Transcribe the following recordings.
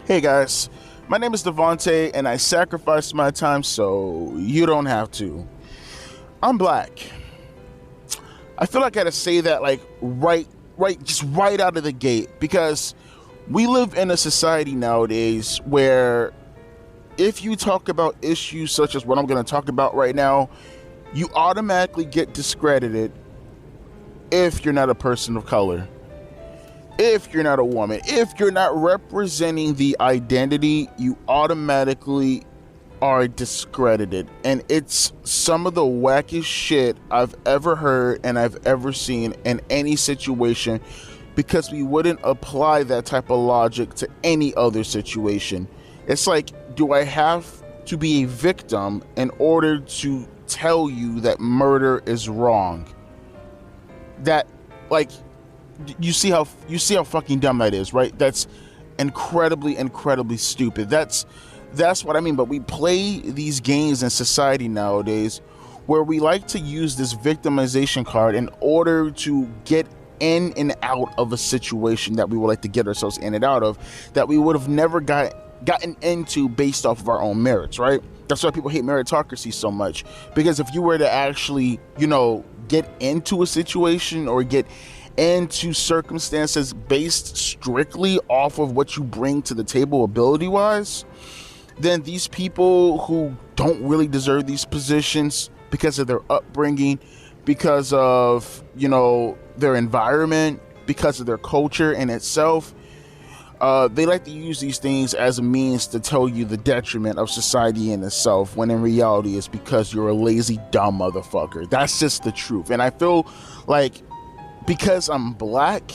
Hey guys, my name is Devontae and I sacrificed my time so you don't have to. I'm black. I feel like I gotta say that like right out of the gate, because we live in a society nowadays where if you talk about issues such as what I'm gonna talk about right now, you automatically get discredited if you're not a person of color, if you're not a woman, if you're not representing the identity, you automatically are discredited. And it's some of the wackest shit I've ever heard and I've ever seen in any situation, because we wouldn't apply that type of logic to any other situation. It's like, do I have to be a victim in order to tell you that murder is wrong? That, like, you see how fucking dumb that is, right? That's incredibly stupid. That's what I mean. But we play these games in society nowadays where we like to use this victimization card in order to get in and out of a situation that we would like to get ourselves in and out of, that we would have never gotten into based off of our own merits, right? That's why people hate meritocracy so much, because if you were to actually, get into a situation or get into circumstances based strictly off of what you bring to the table ability-wise, then these people who don't really deserve these positions because of their upbringing, because of, their environment, because of their culture in itself, they like to use these things as a means to tell you the detriment of society in itself, when in reality it's because you're a lazy, dumb motherfucker. That's just the truth. And I feel like because I'm black,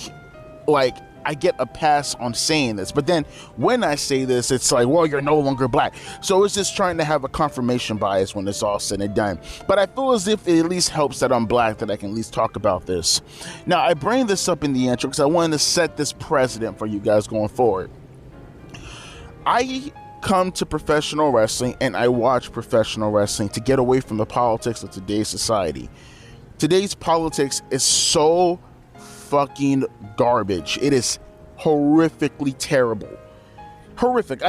like, I get a pass on saying this. But then when I say this, it's like, well, you're no longer black. So it's just trying to have a confirmation bias when it's all said and done. But I feel as if it at least helps that I'm black, that I can at least talk about this. Now, I bring this up in the intro because I wanted to set this precedent for you guys going forward. I come to professional wrestling and I watch professional wrestling to get away from the politics of today's society. Today's politics is so fucking garbage. It is horrifically terrible. Horrific.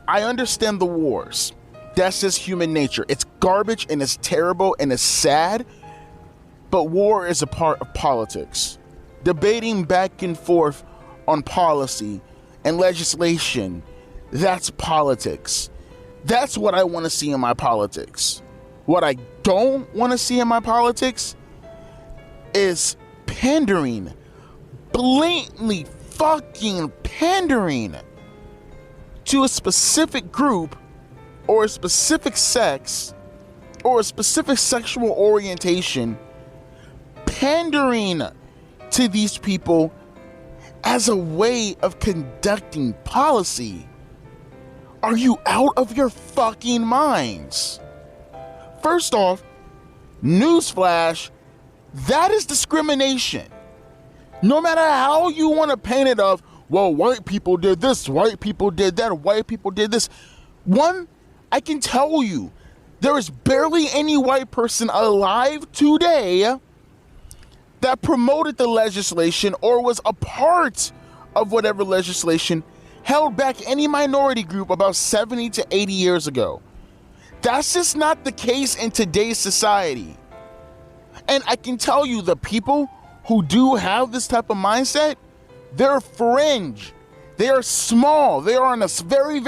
I understand the wars. That's just human nature. It's garbage and it's terrible and it's sad, but war is a part of politics. Debating back and forth on policy and legislation, that's politics. That's what I want to see in my politics. What I don't want to see in my politics is pandering, blatantly fucking pandering to a specific group or a specific sex or a specific sexual orientation, pandering to these people as a way of conducting policy. Are you out of your fucking minds? First off, newsflash, that is discrimination. No matter how you want to paint it of, well, white people did this, white people did that, white people did this. One, I can tell you, there is barely any white person alive today that promoted the legislation or was a part of whatever legislation held back any minority group about 70 to 80 years ago. That's just not the case in today's society. And I can tell you, the people who do have this type of mindset, they're fringe. They are small. They are on a very,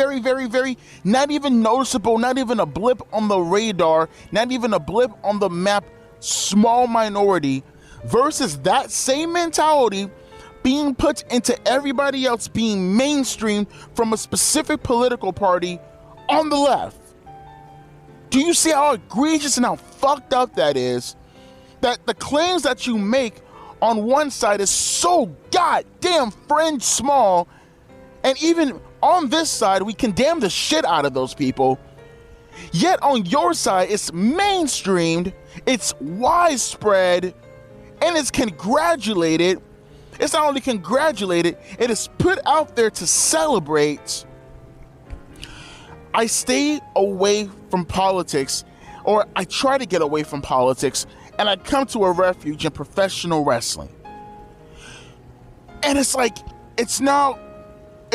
not even noticeable, not even a blip on the radar, not even a blip on the map, small minority, versus that same mentality being put into everybody else being mainstreamed from a specific political party on the left. Do you see how egregious and how fucked up that is? That the claims that you make on one side is so goddamn fringe small, and even on this side we condemn the shit out of those people, yet on your side it's mainstreamed, it's widespread, and it's congratulated. It's not only congratulated, it is put out there to celebrate. I stay away from politics, or I try to get away from politics, and I come to a refuge in professional wrestling. And it's like, it's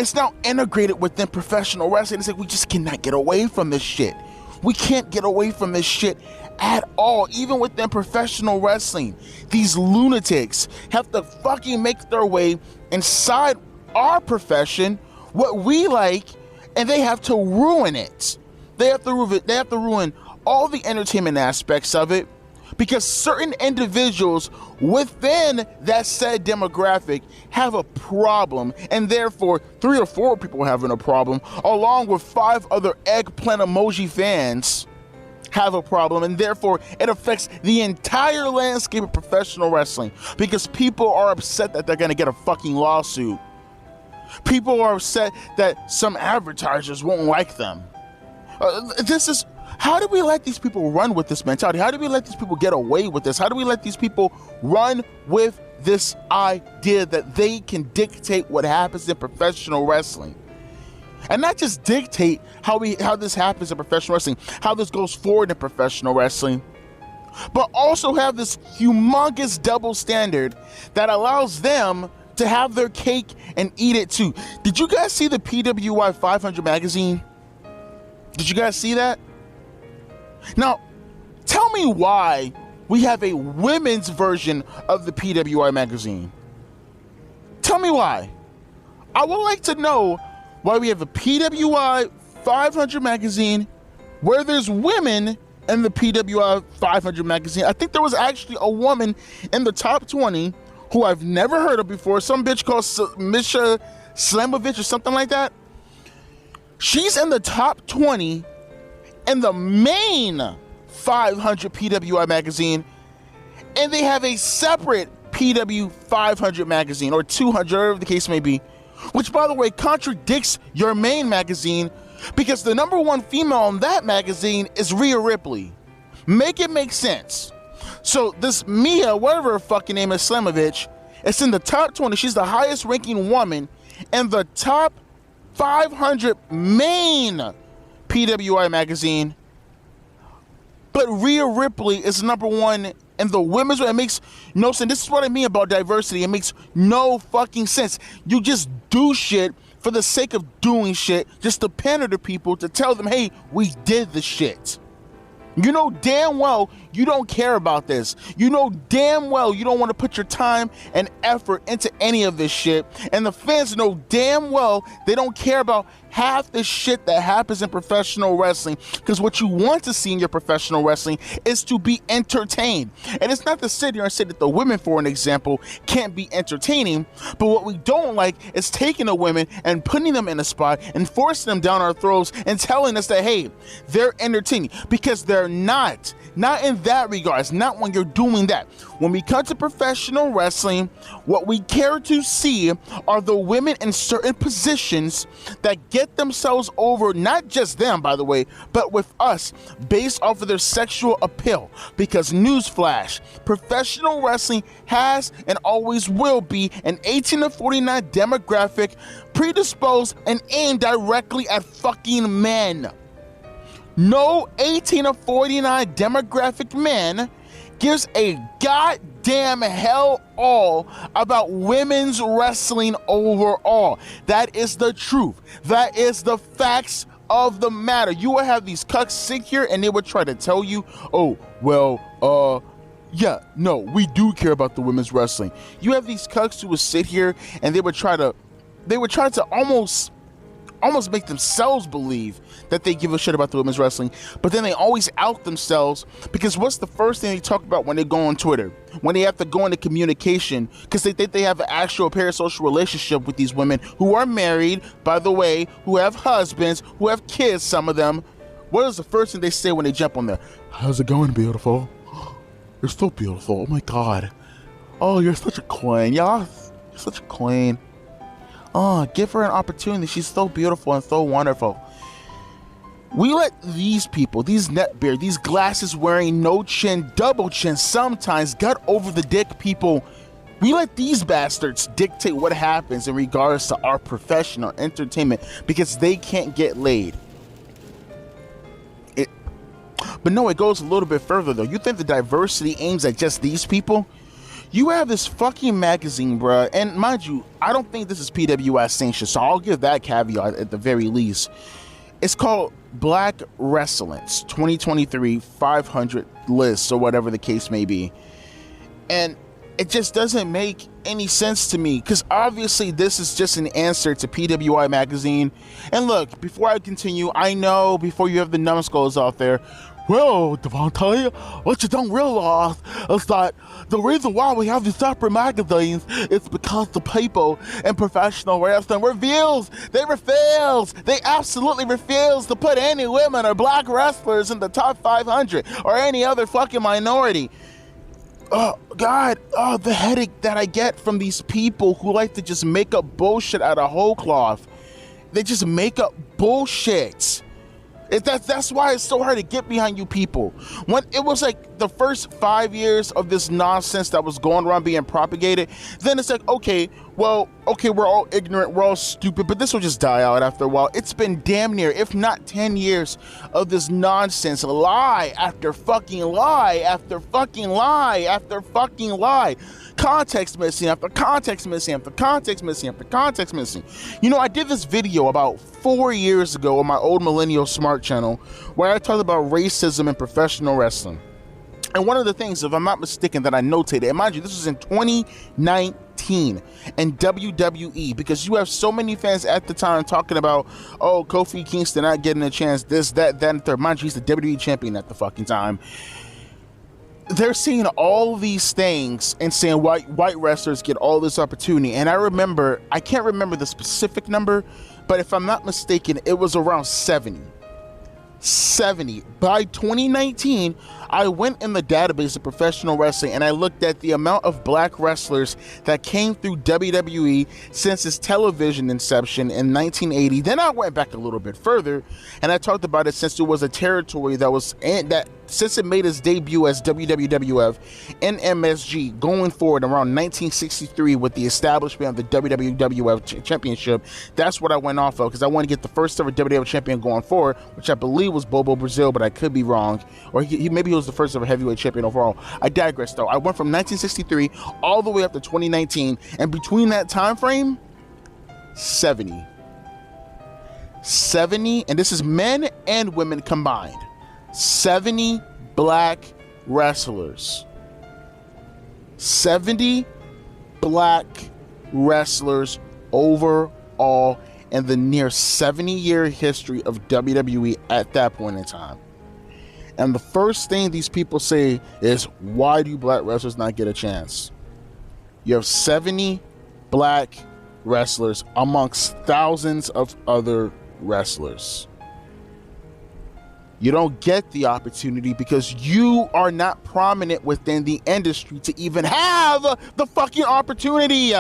It's now integrated within professional wrestling. It's like we just cannot get away from this shit. We can't get away from this shit at all. Even within professional wrestling, these lunatics have to fucking make their way inside our profession, what we like, and they have to ruin it. They have to ruin all the entertainment aspects of it, because certain individuals within that said demographic have a problem, and therefore 3 or 4 people having a problem, along with 5 other eggplant emoji fans have a problem, and therefore it affects the entire landscape of professional wrestling, because people are upset that they're going to get a fucking lawsuit. People are upset that some advertisers won't like them. How do we let these people run with this mentality? How do we let these people get away with this? How do we let these people run with this idea that they can dictate what happens in professional wrestling? And not just dictate how this happens in professional wrestling, how this goes forward in professional wrestling, but also have this humongous double standard that allows them to have their cake and eat it too. Did you guys see the PWI 500 magazine? Did you guys see that? Now, tell me why we have a women's version of the PWI magazine. Tell me why. I would like to know why we have a PWI 500 magazine where there's women in the PWI 500 magazine. I think there was actually a woman in the top 20 who I've never heard of before, some bitch called Misha Slamovich or something like that. She's in the top 20 in the main 500 PWI magazine, and they have a separate PW 500 magazine, or 200, whatever the case may be, which, by the way, contradicts your main magazine, because the number 1 female in that magazine is Rhea Ripley. Make it make sense. So this Mia, whatever her fucking name is, Slamovich, is in the top 20. She's the highest ranking woman in the top 500 main PWI magazine. But Rhea Ripley is number 1 in the women's. It makes no sense. This is what I mean about diversity. It makes no fucking sense. You just do shit for the sake of doing shit, just to pander to people, to tell them, hey, we did the shit. You know damn well you don't care about this. You know damn well you don't want to put your time and effort into any of this shit. And the fans know damn well they don't care about half the shit that happens in professional wrestling, because what you want to see in your professional wrestling is to be entertained. And it's not to sit here and say that the women, for an example, can't be entertaining, but what we don't like is taking the women and putting them in a spot and forcing them down our throats and telling us that, hey, they're entertaining, because they're not in that regards, not when you're doing that. When we come to professional wrestling, what we care to see are the women in certain positions that get themselves over, not just them, by the way, but with us, based off of their sexual appeal. Because newsflash, professional wrestling has and always will be an 18 to 49 demographic, predisposed and aimed directly at fucking men. No 18 to 49 demographic man gives a goddamn hell all about women's wrestling overall. That is the truth. That is the facts of the matter. You will have these cucks sit here and they would try to tell you, oh, well, yeah, no, we do care about the women's wrestling. You have these cucks who would sit here and they would try to almost make themselves believe that they give a shit about the women's wrestling, but then they always out themselves, because what's the first thing they talk about when they go on Twitter? When they have to go into communication, because they think they have an actual parasocial relationship with these women who are married, by the way, who have husbands, who have kids, some of them. What is the first thing they say when they jump on there? How's it going, beautiful? You're so beautiful. Oh my God. Oh, you're such a queen. Yeah, you're such a queen. Oh, give her an opportunity. She's so beautiful and so wonderful. We let these people, these netbeard, these glasses wearing, no chin, double chin, sometimes gut over the dick people, we let these bastards dictate what happens in regards to our professional entertainment, because they can't get laid. But no, it goes a little bit further though. You think the diversity aims at just these people? You have this fucking magazine, bruh, and mind you, I don't think this is PWI sanctioned, so I'll give that caveat at the very least. It's called Black Wrestling's 2023 500 list, or whatever the case may be. And it just doesn't make any sense to me, because obviously this is just an answer to PWI magazine. And look, before I continue, I know before you have the numbskulls out there, well, Devontae, what you don't realize is that the reason why we have these separate magazines is because the people in professional wrestling they absolutely refuse to put any women or black wrestlers in the top 500 or any other fucking minority. Oh, God, the headache that I get from these people who like to just make up bullshit out of whole cloth. They just make up bullshit. That's why it's so hard to get behind you people. When it was like the first 5 years of this nonsense that was going around being propagated, then it's like, okay, we're all ignorant, we're all stupid, but this will just die out after a while. It's been damn near, if not 10 years of this nonsense, lie after fucking lie after fucking lie after fucking lie. Context missing after context missing after context missing after context missing. You know, I did this video about 4 years ago on my old Millennial Smart channel where I talked about racism in professional wrestling. And one of the things, if I'm not mistaken, that I notated, and mind you, this was in 2019 in WWE, because you have so many fans at the time talking about, oh, Kofi Kingston not getting a chance, this, that, and third. Mind you, he's the WWE champion at the fucking time. They're seeing all these things and saying white wrestlers get all this opportunity. And I can't remember the specific number, but if I'm not mistaken, it was around 70. By 2019, I went in the database of professional wrestling and I looked at the amount of black wrestlers that came through WWE since its television inception in 1980. Then I went back a little bit further and I talked about it since it was a territory since it made its debut as WWF and MSG going forward around 1963 with the establishment of the WWF Championship. That's what I went off of, because I want to get the first ever WWF champion going forward, which I believe was Bobo Brazil, but I could be wrong. Or maybe he was the first ever heavyweight champion overall. I digress though. I went from 1963 all the way up to 2019, and between that time frame, 70, and this is men and women combined. 70 black wrestlers. 70 black wrestlers overall in the near 70-year history of WWE at that point in time. And the first thing these people say is, why do black wrestlers not get a chance? You have 70 black wrestlers amongst thousands of other wrestlers. You don't get the opportunity because you are not prominent within the industry to even have the fucking opportunity.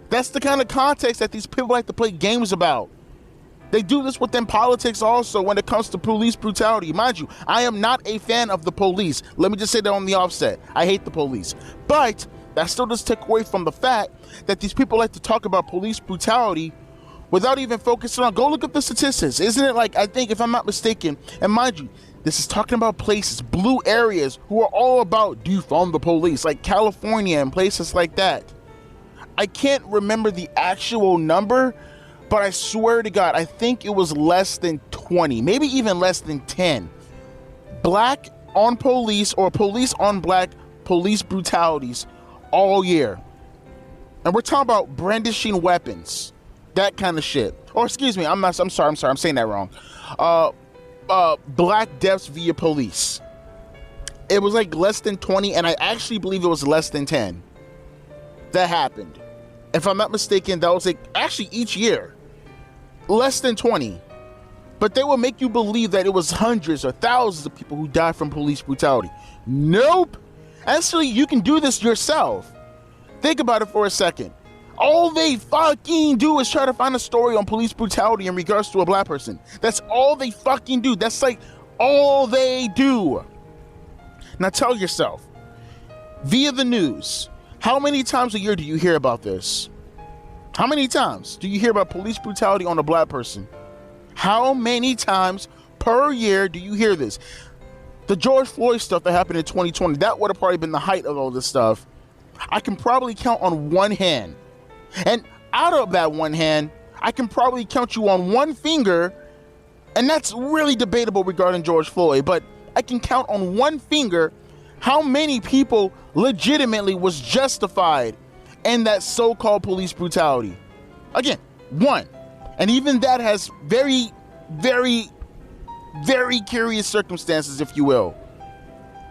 That's the kind of context that these people like to play games about. They do this within politics also when it comes to police brutality. Mind you, I am not a fan of the police. Let me just say that on the offset. I hate the police. But that still does take away from the fact that these people like to talk about police brutality without even focusing on, go look up the statistics. Isn't it like, I think if I'm not mistaken, and mind you, this is talking about places, blue areas, who are all about defund the police, like California and places like that. I can't remember the actual number, but I swear to God, I think it was less than 20, maybe even less than 10. Black on police or police on black police brutalities all year. And we're talking about brandishing weapons. That kind of shit. Or excuse me, I'm sorry, I'm saying that wrong. Black deaths via police. It was like less than 20, and I actually believe it was less than 10. That happened. If I'm not mistaken, that was like, actually each year. Less than 20. But they will make you believe that it was hundreds or thousands of people who died from police brutality. Nope. Actually, you can do this yourself. Think about it for a second. All they fucking do is try to find a story on police brutality in regards to a black person. That's all they fucking do. That's like all they do. Now tell yourself, via the news, how many times a year do you hear about this? How many times do you hear about police brutality on a black person? How many times per year do you hear this? The George Floyd stuff that happened in 2020, that would have probably been the height of all this stuff. I can probably count on one hand. And out of that one hand, I can probably count you on one finger, and that's really debatable regarding George Floyd, but I can count on one finger how many people legitimately was justified in that so-called police brutality. Again, one. And even that has very, very, very curious circumstances, if you will.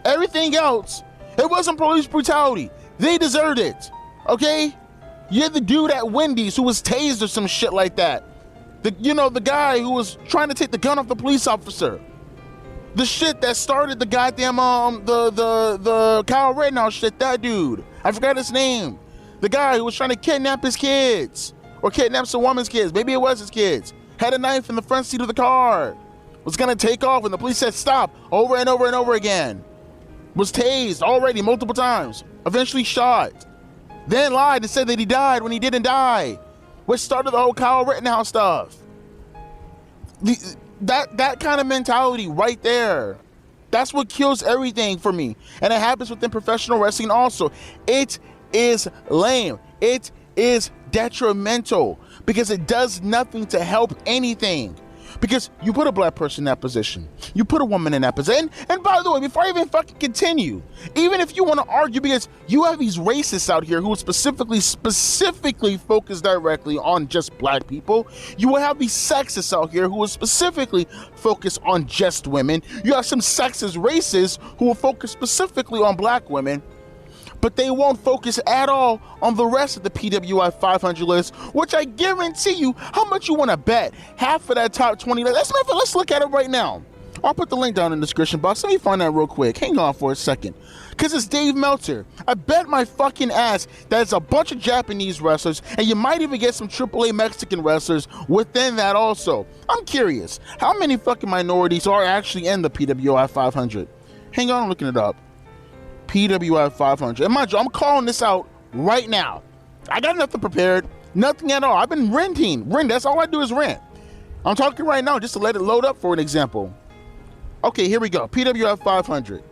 Everything else, it wasn't police brutality. They deserved it, okay? You had the dude at Wendy's who was tased or some shit like that. The guy who was trying to take the gun off the police officer. The shit that started the goddamn, the Kyle Rittenhouse shit, that dude. I forgot his name. The guy who was trying to kidnap his kids. Or kidnap some woman's kids. Maybe it was his kids. Had a knife in the front seat of the car. Was gonna take off and the police said stop over and over and over again. Was tased already multiple times. Eventually shot. Then lied and said that he died when he didn't die. Which started the whole Kyle Rittenhouse stuff. That kind of mentality right there. That's what kills everything for me. And it happens within professional wrestling also. It is lame. It is detrimental because it does nothing to help anything. Because you put a black person in that position, you put a woman in that position, and by the way, before I even fucking continue, even if you want to argue, because you have these racists out here who specifically focus directly on just black people, you will have these sexists out here who will specifically focus on just women, you have some sexist racists who will focus specifically on black women, but they won't focus at all on the rest of the PWI 500 list, which I guarantee you, how much you want to bet? Half of that top 20, let's look at it right now. I'll put the link down in the description box. Let me find that real quick. Hang on for a second. Because it's Dave Meltzer. I bet my fucking ass that it's a bunch of Japanese wrestlers, and you might even get some AAA Mexican wrestlers within that also. I'm curious, how many fucking minorities are actually in the PWI 500? Hang on, I'm looking it up. PWI 500. And mind you, I'm calling this out right now. I got nothing prepared, nothing at all. I've been renting. That's all I do is rent. I'm talking right now just to let it load up for an example. Okay, here we go. PWI 500.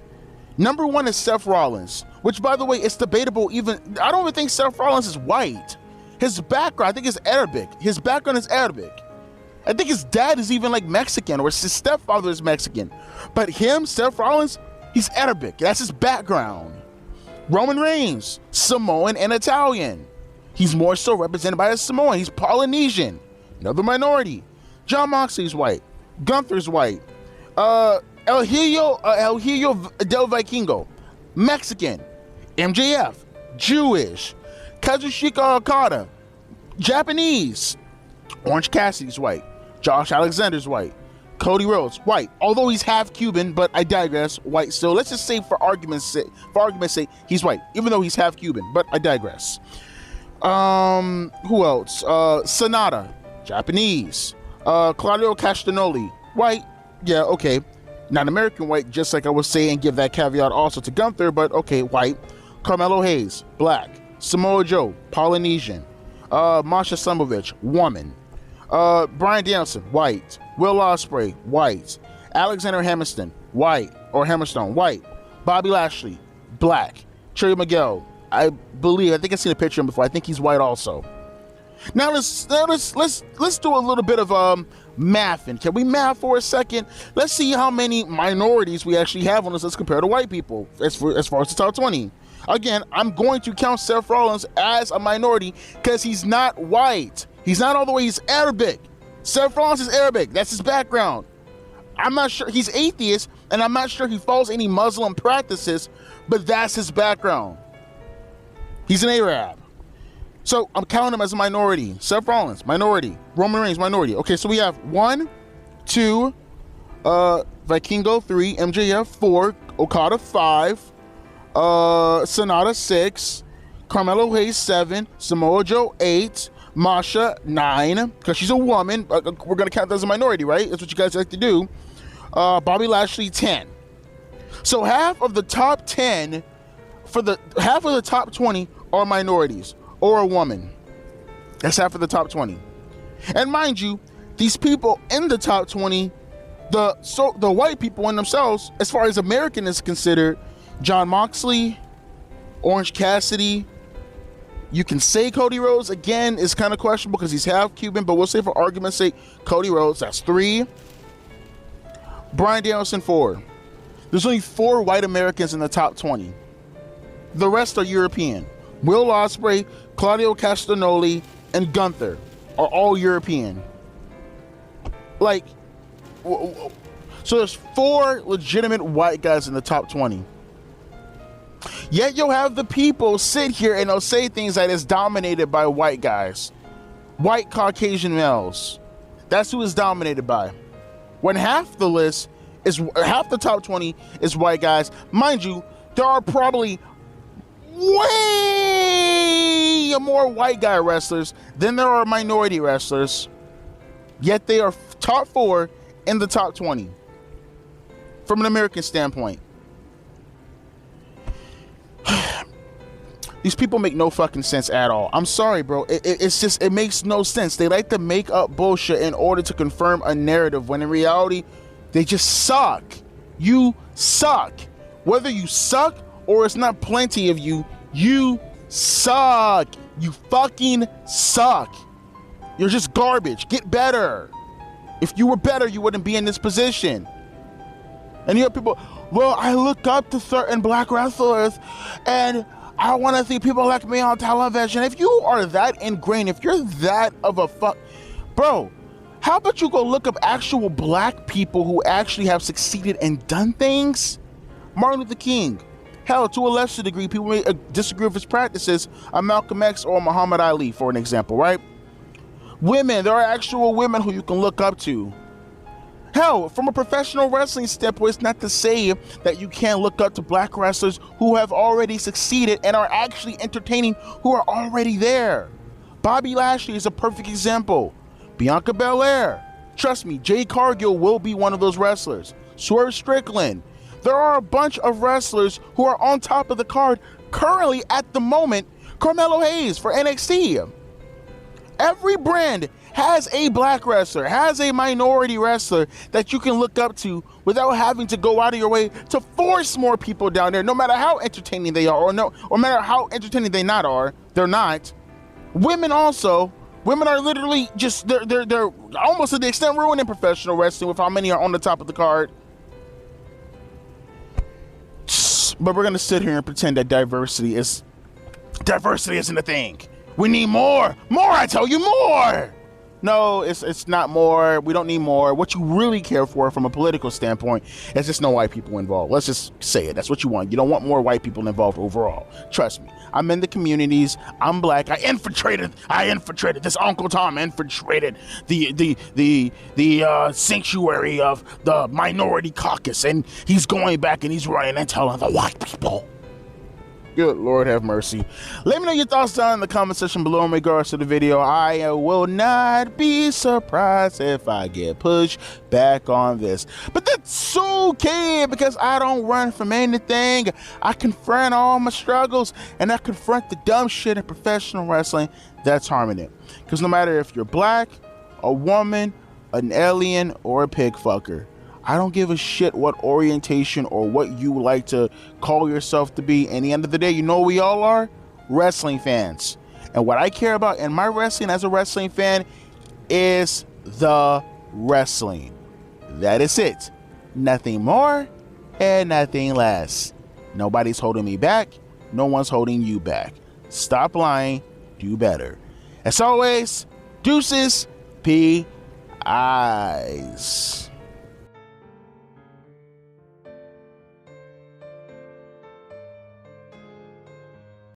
Number one is Seth Rollins, which by the way, it's debatable even. I don't even think Seth Rollins is white. His background, I think is Arabic. His background is Arabic. I think his dad is even like Mexican, or his stepfather is Mexican. But him, Seth Rollins, he's Arabic. That's his background. Roman Reigns, Samoan and Italian. He's more so represented by a Samoan. He's Polynesian, another minority. Jon Moxley's white. Gunther's white. El Hijo del Vikingo, Mexican. MJF, Jewish. Kazuchika Okada, Japanese. Orange Cassidy's white. Josh Alexander's white. Cody Rhodes, white. Although he's half Cuban, but I digress, white still. Let's just say for argument's sake, he's white, even though he's half Cuban, but I digress. Who else? Sonata, Japanese. Claudio Castagnoli, white. Yeah, okay. Not American white, just like I was saying, give that caveat also to Gunther, but okay, white. Carmelo Hayes, black. Samoa Joe, Polynesian. Masha Slamovich, woman. Bryan Danielson, white. Will Ospreay, white. Alexander Hammerstone, white. Or Hammerstone, white. Bobby Lashley, black. Trey Miguel, I think I've seen a picture of him before. I think he's white also. Now let's do a little bit of mathing. Can we math for a second? Let's see how many minorities we actually have on this list compared to white people as far as the top 20. Again, I'm going to count Seth Rollins as a minority because he's not white. He's not all the way, he's Arabic. Seth Rollins is Arabic. That's his background. I'm not sure, he's atheist, and I'm not sure he follows any Muslim practices, but that's his background. He's an Arab. So I'm counting him as a minority. Seth Rollins, minority. Roman Reigns, minority. Okay, so we have 1, 2, Vikingo 3, MJF 4, Okada 5, Sonata 6, Carmelo Hayes 7, Samoa Joe 8, Masha 9, because she's a woman. We're gonna count that as a minority, right? That's what you guys like to do. Bobby Lashley 10. So half of the top 10, half of the top 20 are minorities or a woman. That's half of the top 20. And mind you, these people in the top 20, the white people in themselves, as far as American is considered, Jon Moxley, Orange Cassidy. You can say Cody Rhodes. Again, is kind of questionable because he's half Cuban, but we'll say for argument's sake, Cody Rhodes. That's 3. Bryan Danielson, 4. There's only 4 white Americans in the top 20. The rest are European. Will Ospreay, Claudio Castagnoli, and Gunther are all European. Like, so there's 4 legitimate white guys in the top 20. Yet you'll have the people sit here and they'll say things that is dominated by white guys. White Caucasian males. That's who it's dominated by. When half the top 20 is white guys. Mind you, there are probably way more white guy wrestlers than there are minority wrestlers. Yet they are top 4 in the top 20. From an American standpoint. These people make no fucking sense at all. I'm sorry, bro. It's just, it makes no sense. They like to make up bullshit in order to confirm a narrative when in reality, they just suck. You suck. Whether you suck or it's not plenty of you, you suck. You fucking suck. You're just garbage. Get better. If you were better, you wouldn't be in this position. And you have people, well, I look up to certain black wrestlers and I want to see people like me on television. If you are that ingrained, if you're that of a bro, how about you go look up actual black people who actually have succeeded and done things? Martin Luther King. Hell, to a lesser degree, people may disagree with his practices. Malcolm X or Muhammad Ali, for an example, right? Women, there are actual women who you can look up to. Hell, from a professional wrestling standpoint, it's not to say that you can't look up to black wrestlers who have already succeeded and are actually entertaining, who are already there. Bobby Lashley is a perfect example. Bianca Belair. Trust me, Jade Cargill will be one of those wrestlers. Swerve Strickland. There are a bunch of wrestlers who are on top of the card currently at the moment. Carmelo Hayes for NXT. Every brand has a black wrestler, has a minority wrestler that you can look up to without having to go out of your way to force more people down there, no matter how entertaining they are, or no matter how entertaining they're not. Women also, women are literally just, they're almost to the extent ruining professional wrestling with how many are on the top of the card. But we're gonna sit here and pretend that diversity isn't a thing. We need more, I tell you, more. No, it's not more. We don't need more. What you really care for from a political standpoint is just no white people involved. Let's just say it. That's what you want. You don't want more white people involved overall. Trust me. I'm in the communities. I'm black. I infiltrated. This Uncle Tom infiltrated the sanctuary of the minority caucus, and he's going back and he's running and telling the white people. Good Lord have mercy. Let me know your thoughts down in the comment section below in regards to the video. I will not be surprised if I get pushed back on this. But that's okay, because I don't run from anything. I confront all my struggles, and I confront the dumb shit in professional wrestling that's harming it. Because no matter if you're black, a woman, an alien, or a pig fucker, I don't give a shit what orientation or what you like to call yourself to be. In the end of the day, you know what we all are? Wrestling fans. And what I care about in my wrestling as a wrestling fan is the wrestling. That is it. Nothing more and nothing less. Nobody's holding me back. No one's holding you back. Stop lying. Do better. As always, deuces, P-eyes.